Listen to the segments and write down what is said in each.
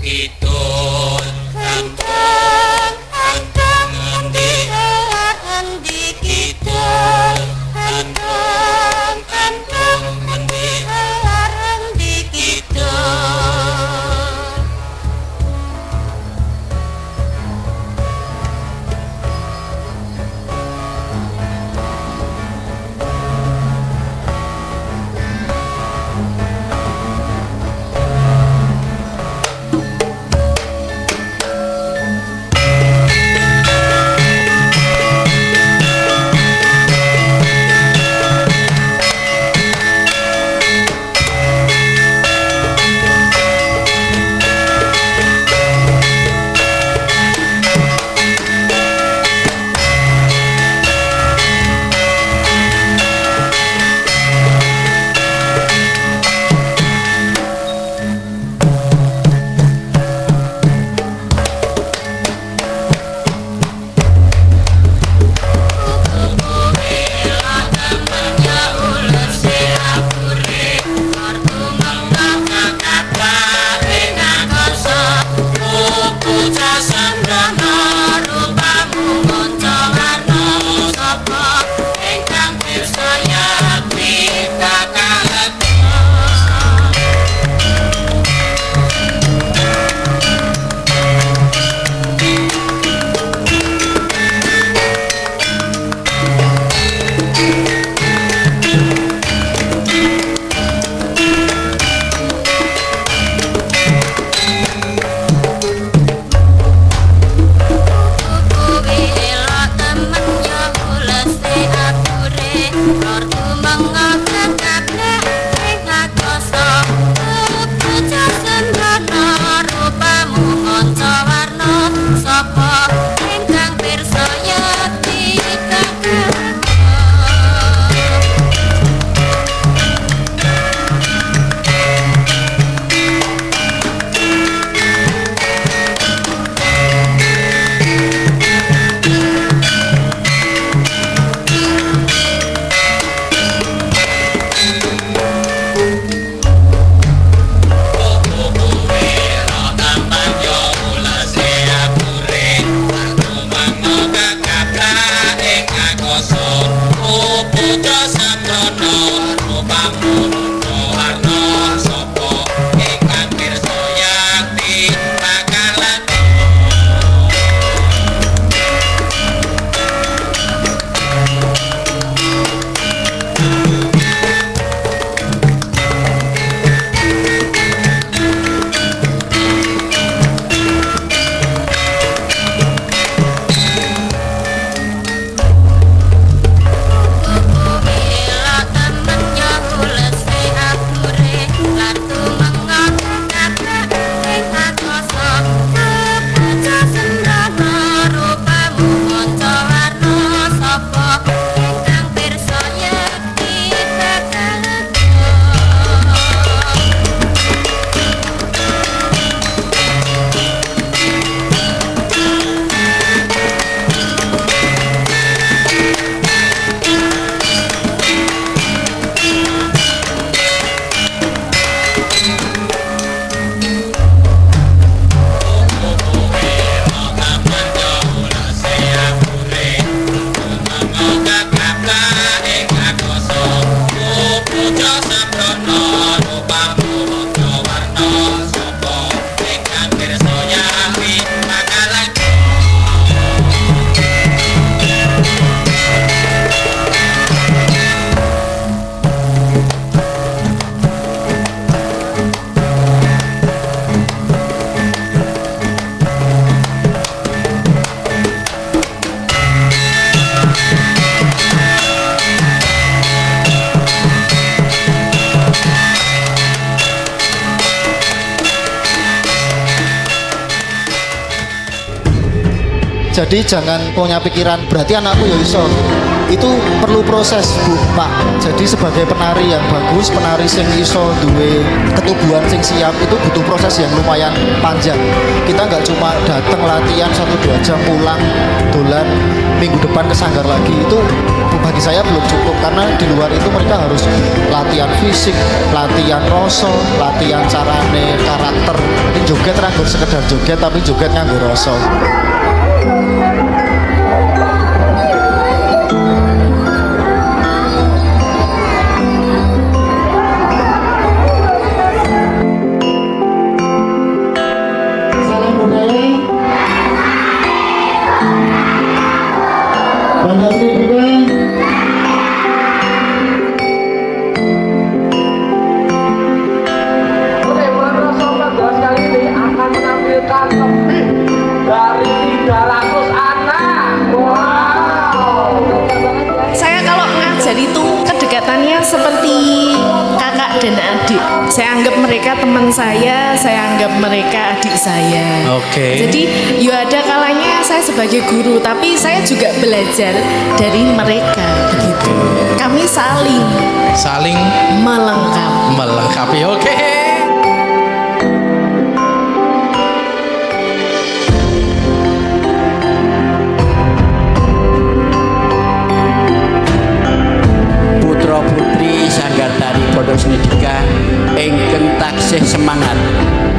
kidul kantong kantong endi endi kidul kantong kantong endi endi kidul. Jadi jangan punya pikiran berarti anakku ya iso. Itu perlu proses, Bu, Pak. Jadi sebagai penari yang bagus, penari sing iso duwe ketubuhan sing siap, itu butuh proses yang lumayan panjang. Kita nggak cuma datang latihan 1-2 jam pulang dolan, minggu depan ke sanggar lagi. Itu bagi saya belum cukup, karena di luar itu mereka harus latihan fisik, latihan rasa, latihan carane karakter. Ini joget ranggur sekedar joget, tapi joget nganggo rasa. Salam budaya. Bangga juga. Bagaimana Sobat Gos kali ini akan menampilkan lebih dari 300 anak. Wow. Saya kalau ngajar itu kedekatannya seperti kakak dan adik. Saya anggap mereka teman saya anggap mereka adik saya. Oke. Jadi ya ada kalanya saya sebagai guru, tapi saya juga belajar dari mereka begitu. Kami saling melengkapi. Oke. Putra putri Sanggar Tari Pondok Snedika ingkang taksih semangat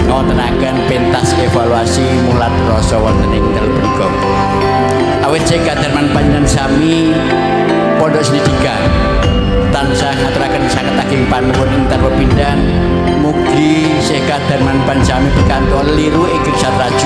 ngawontenaken pentas evaluasi mulat rasa wonten ing dalem punika. Awit sing kadarman panjenengan sami Pondok Snedika tansah ngaturaken sanget ageng panuwun ing tanpa pindhan mugi sih kadarman panjenengan sami pikantuk liru ingkang satraju